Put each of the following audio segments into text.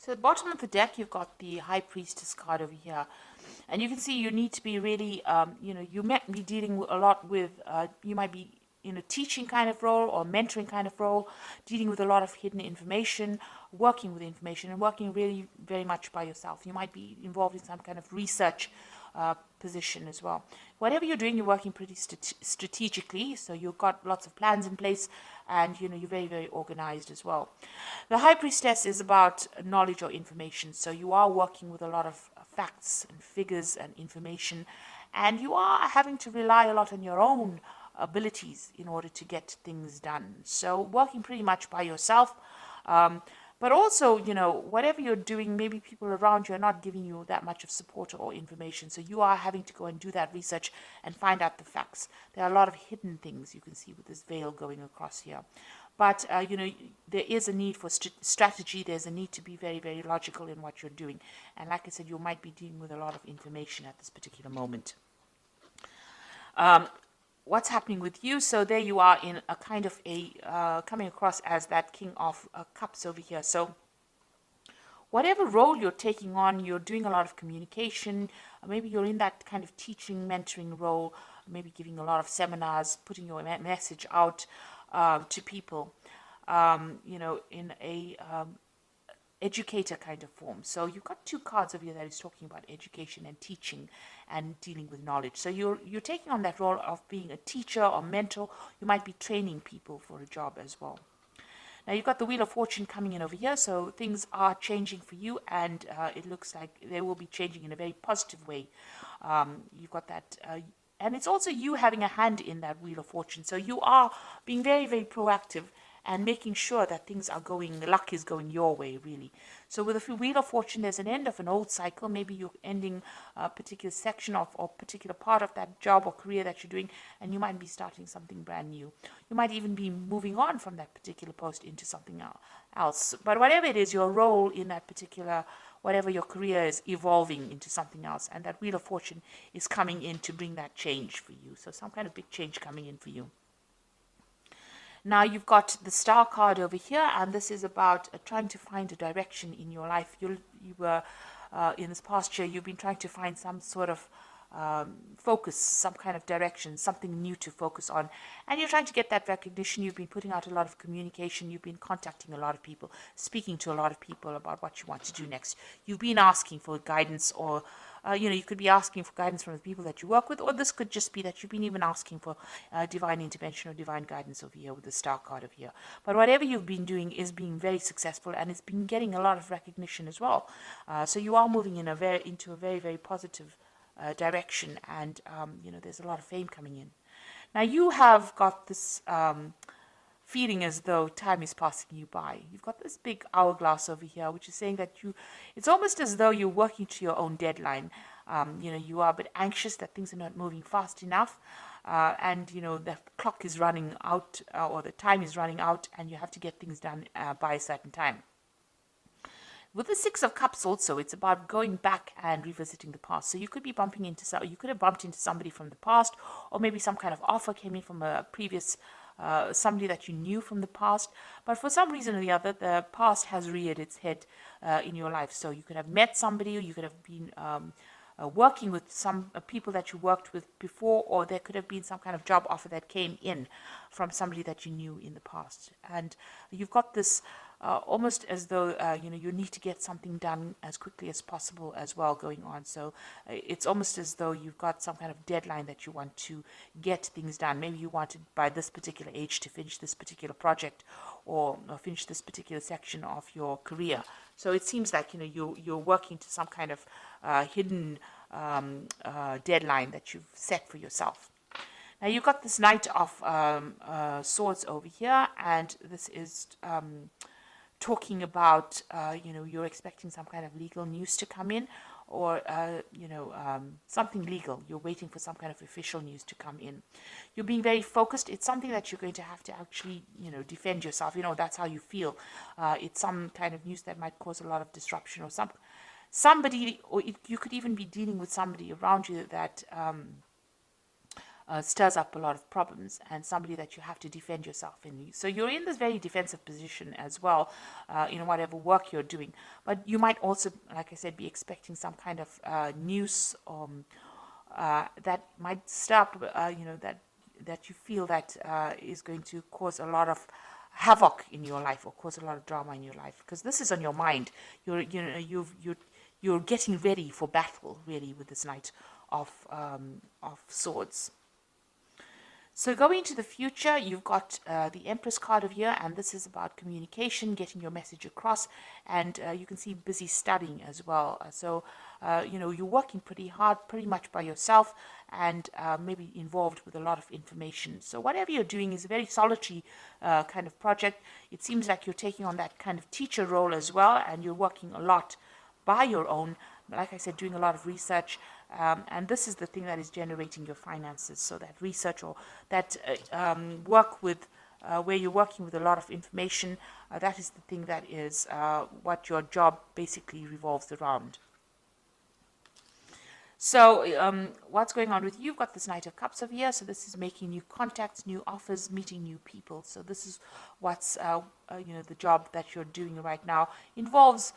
So at the bottom of the deck, you've got the High Priestess card over here. And you can see you need to be really, you might be dealing a lot with, you might be in a teaching kind of role or mentoring kind of role, dealing with a lot of hidden information, working with information, and working really very much by yourself. You might be involved in some kind of research position as well. Whatever you're doing, you're working pretty strategically, so you've got lots of plans in place, and you're very, very organized as well. The High Priestess is about knowledge or information, so you are working with a lot of facts and figures and information, and you are having to rely a lot on your own abilities in order to get things done. So working pretty much by yourself. But also, whatever you're doing, maybe people around you are not giving you that much of support or information. So you are having to go and do that research and find out the facts. There are a lot of hidden things you can see with this veil going across here. But, there is a need for strategy. There's a need to be very, very logical in what you're doing. And like I said, you might be dealing with a lot of information at this particular moment. What's happening with you? So there you are in a kind of coming across as that King of Cups over here. So whatever role you're taking on, you're doing a lot of communication. Maybe you're in that kind of teaching, mentoring role, maybe giving a lot of seminars, putting your message out to people, in a educator kind of form. So you've got two cards over here that is talking about education and teaching and dealing with knowledge. So you're taking on that role of being a teacher or mentor. You might be training people for a job as well. Now you've got the Wheel of Fortune coming in over here, so things are changing for you, and it looks like they will be changing in a very positive way. You've got that, and it's also you having a hand in that Wheel of Fortune. So you are being very, very proactive and making sure that things are going, luck is going your way, really. So with the Wheel of Fortune, there's an end of an old cycle. Maybe you're ending a particular section of or particular part of that job or career that you're doing, and you might be starting something brand new. You might even be moving on from that particular post into something else. But whatever it is, your role in that particular, whatever your career is, evolving into something else, and that Wheel of Fortune is coming in to bring that change for you. So some kind of big change coming in for you. Now you've got the Star card over here, and this is about trying to find a direction in your life. You were in this past year, you've been trying to find some sort of focus, some kind of direction, something new to focus on, and you're trying to get that recognition. You've been putting out a lot of communication. You've been contacting a lot of people, speaking to a lot of people about what you want to do next. You've been asking for guidance, or you could be asking for guidance from the people that you work with, or this could just be that you've been even asking for divine intervention or divine guidance over here with the Star card over here. But whatever you've been doing is being very successful, and it's been getting a lot of recognition as well. So you are moving in into a very, very positive direction, and there's a lot of fame coming in. Now you have got this feeling as though time is passing you by. You've got this big hourglass over here, which is saying that it's almost as though you're working to your own deadline. You are a bit anxious that things are not moving fast enough, and the clock is running out, or the time is running out, and you have to get things done by a certain time. With the Six of Cups also, it's about going back and revisiting the past. So you could be you could have bumped into somebody from the past, or maybe some kind of offer came in from a previous somebody that you knew from the past, but for some reason or the other, the past has reared its head in your life. So you could have met somebody, or you could have been working with some people that you worked with before, or there could have been some kind of job offer that came in from somebody that you knew in the past. And you've got this almost as though you need to get something done as quickly as possible as well going on. So it's almost as though you've got some kind of deadline that you want to get things done. Maybe you wanted by this particular age to finish this particular project, or finish this particular section of your career. So it seems like you're working to some kind of hidden deadline that you've set for yourself. Now you've got this Knight of Swords over here, and this is talking about you're expecting some kind of legal news to come in, or something legal. You're waiting for some kind of official news to come in. You're being very focused. It's something that you're going to have to actually defend yourself. That's how you feel. It's some kind of news that might cause a lot of disruption, or somebody, or you could even be dealing with somebody around you that stirs up a lot of problems, and somebody that you have to defend yourself in. So you're in this very defensive position as well, in whatever work you're doing. But you might also, like I said, be expecting some kind of news that might stir up, that you feel that is going to cause a lot of havoc in your life or cause a lot of drama in your life, because this is on your mind. You're getting ready for battle, really, with this Knight of Swords. So going into the future, you've got the Empress card of here, and this is about communication, getting your message across, and you can see busy studying as well. You're working pretty hard, pretty much by yourself, and maybe involved with a lot of information. So whatever you're doing is a very solitary kind of project. It seems like you're taking on that kind of teacher role as well, and you're working a lot by your own, like I said, doing a lot of research, and this is the thing that is generating your finances. So that research or that work with where you're working with a lot of information, that is the thing that is what your job basically revolves around. So what's going on with you? You've got this Knight of Cups over here. So this is making new contacts, new offers, meeting new people. So this is what's, the job that you're doing right now. Involves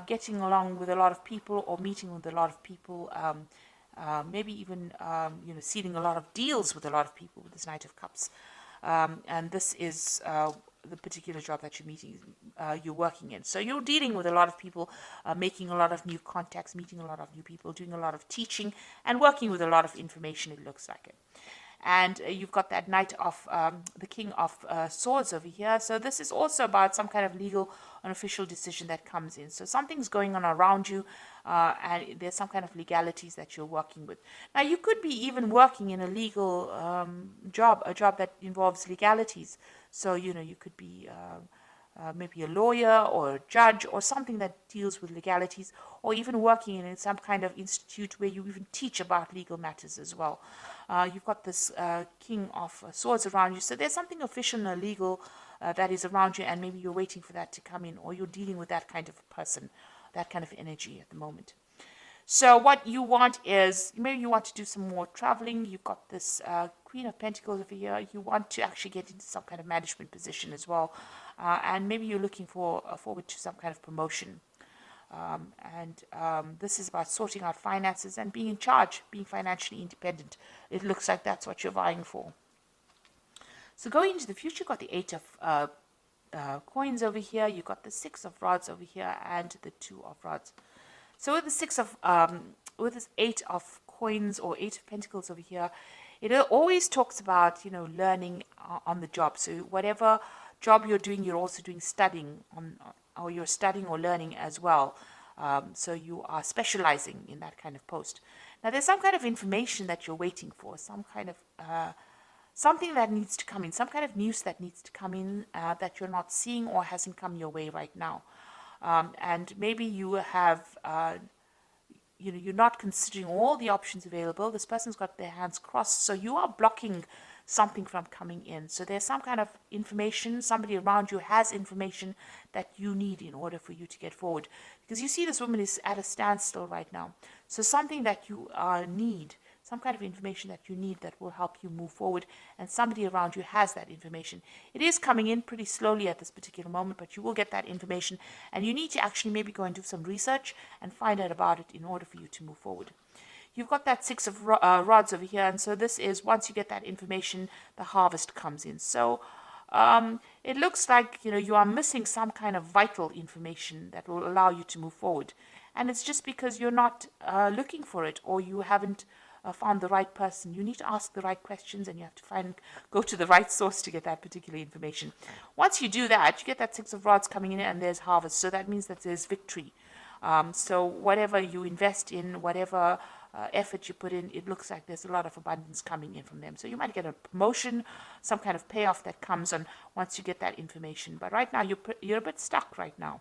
getting along with a lot of people or meeting with a lot of people. Maybe even, sealing a lot of deals with a lot of people with this Knight of Cups. And this is the particular job that you're working in. So you're dealing with a lot of people, making a lot of new contacts, meeting a lot of new people, doing a lot of teaching, and working with a lot of information, it looks like it. And you've got that Knight of the King of Swords over here. So this is also about some kind of legal and official decision that comes in. So something's going on around you, and there's some kind of legalities that you're working with. Now, you could be even working in a legal job, a job that involves legalities. So, you could be maybe a lawyer or a judge or something that deals with legalities, or even working in some kind of institute where you even teach about legal matters as well. You've got this King of Swords around you. So there's something official and legal that is around you, and maybe you're waiting for that to come in, or you're dealing with that kind of person, that kind of energy at the moment. So what you want is, maybe you want to do some more traveling. You've got this Queen of Pentacles over here. You want to actually get into some kind of management position as well. And maybe you're looking forward to some kind of promotion. This is about sorting out finances and being in charge, being financially independent. It looks like that's what you're vying for. So going into the future, you've got the 8 of coins over here. You've got the 6 of rods over here and the 2 of rods. So with the 6 of, with this 8 of coins or 8 of pentacles over here, it always talks about, learning on the job. So whatever job you're doing, you're also doing studying on, or you're studying or learning as well. So you are specializing in that kind of post. Now there's some kind of information that you're waiting for, some kind of, something that needs to come in, some kind of news that needs to come in that you're not seeing or hasn't come your way right now. And maybe you have, you're not considering all the options available. This person's got their hands crossed, so you are blocking something from coming in. So there's some kind of information, somebody around you has information that you need in order for you to get forward. Because you see this woman is at a standstill right now. So something that you need, some kind of information that you need that will help you move forward, and somebody around you has that information. It is coming in pretty slowly at this particular moment, but you will get that information, and you need to actually maybe go and do some research and find out about it in order for you to move forward. You've got that 6 of rods over here, and so this is, once you get that information, the harvest comes in. So it looks like, you are missing some kind of vital information that will allow you to move forward. And it's just because you're not looking for it, or you haven't found the right person. You need to ask the right questions, and you have to go to the right source to get that particular information. Once you do that, you get that 6 of rods coming in, and there's harvest. So that means that there's victory. So whatever you invest in, whatever effort you put in, it looks like there's a lot of abundance coming in from them. So you might get a promotion, some kind of payoff that comes on once you get that information. But right now, you're a bit stuck right now.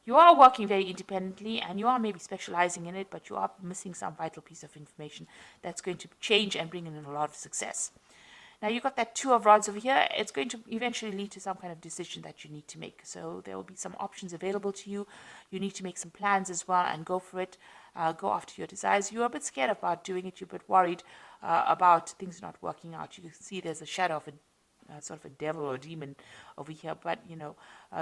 You are working very independently, and you are maybe specializing in it, but you are missing some vital piece of information that's going to change and bring in a lot of success. Now you've got that 2 of rods over here. It's going to eventually lead to some kind of decision that you need to make. So there will be some options available to you. You need to make some plans as well and go for it. go after your desires. You're a bit scared about doing it. You're a bit worried about things not working out. You can see there's a shadow of a sort of a devil or a demon over here, but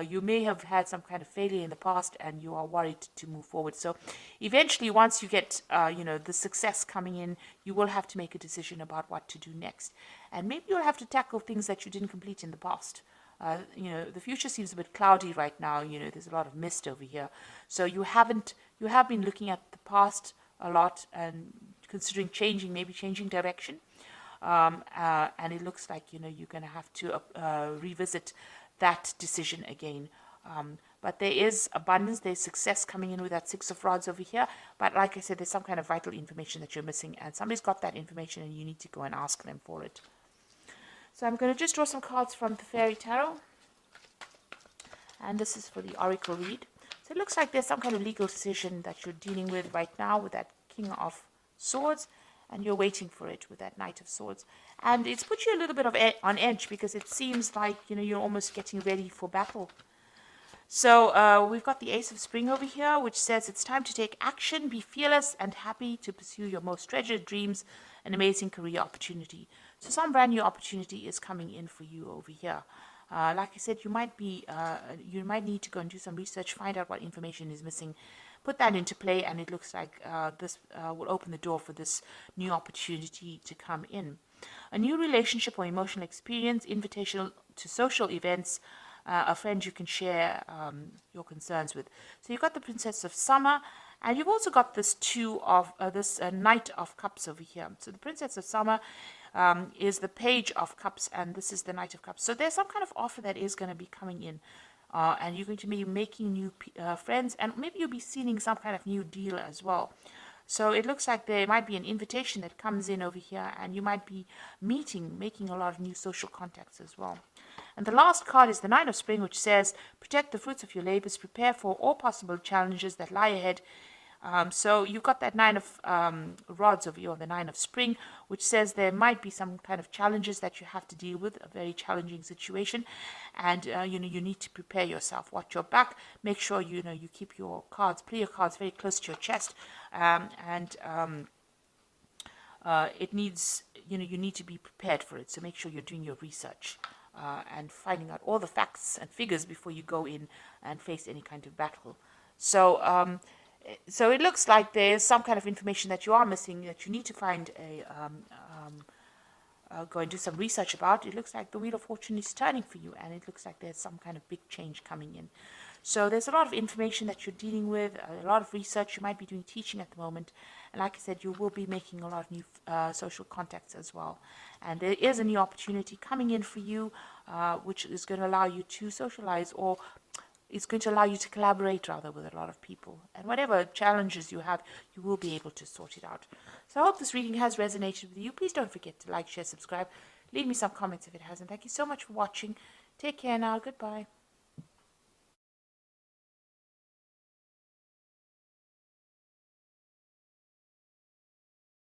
you may have had some kind of failure in the past and you are worried to move forward. So eventually, once you get the success coming in, you will have to make a decision about what to do next, and maybe you'll have to tackle things that you didn't complete in the past. The future seems a bit cloudy right now. There's a lot of mist over here, so you have been looking at the past a lot and considering maybe changing direction. And it looks like you're going to have to revisit that decision again. But there is abundance, there's success coming in with that Six of Rods over here. But like I said, there's some kind of vital information that you're missing, and somebody's got that information, and you need to go and ask them for it. So I'm going to just draw some cards from the Fairy Tarot, and this is for the Oracle read. So it looks like there's some kind of legal decision that you're dealing with right now with that King of Swords, and you're waiting for it with that Knight of Swords. And it's put you a little bit on edge, because it seems like you're almost getting ready for battle. So we've got the Ace of Spring over here, which says it's time to take action, be fearless and happy to pursue your most treasured dreams, an amazing career opportunity. So some brand new opportunity is coming in for you over here. Like I said, you might need to go and do some research, find out what information is missing, put that into play, and it looks like this will open the door for this new opportunity to come in. A new relationship or emotional experience, invitation to social events, a friend you can share your concerns with. So you've got the Princess of Summer, and you've also got this Knight of Cups over here. So the Princess of Summer is the Page of Cups, and this is the Knight of Cups. So there's some kind of offer that is going to be coming in. And you're going to be making new friends, and maybe you'll be sealing some kind of new deal as well. So it looks like there might be an invitation that comes in over here, and you might be making a lot of new social contacts as well. And the last card is the Nine of Spring, which says, protect the fruits of your labors, prepare for all possible challenges that lie ahead. So you've got that Nine of Rods over here, or the Nine of Spring, which says there might be some kind of challenges that you have to deal with, a very challenging situation, and you need to prepare yourself. Watch your back. Make sure you keep your cards, play your cards very close to your chest, it needs you need to be prepared for it. So make sure you're doing your research and finding out all the facts and figures before you go in and face any kind of battle. So it looks like there's some kind of information that you are missing, that you need to find go and do some research about. It looks like the Wheel of Fortune is turning for you, and it looks like there's some kind of big change coming in. So there's a lot of information that you're dealing with, a lot of research. You might be doing teaching at the moment, and like I said, you will be making a lot of new social contacts as well. And there is a new opportunity coming in for you, which is going to allow you to socialize, or it's going to allow you to collaborate rather with a lot of people. And whatever challenges you have, you will be able to sort it out. So I hope this reading has resonated with you. Please don't forget to like, share, subscribe. Leave me some comments if it hasn't. Thank you so much for watching. Take care now. Goodbye.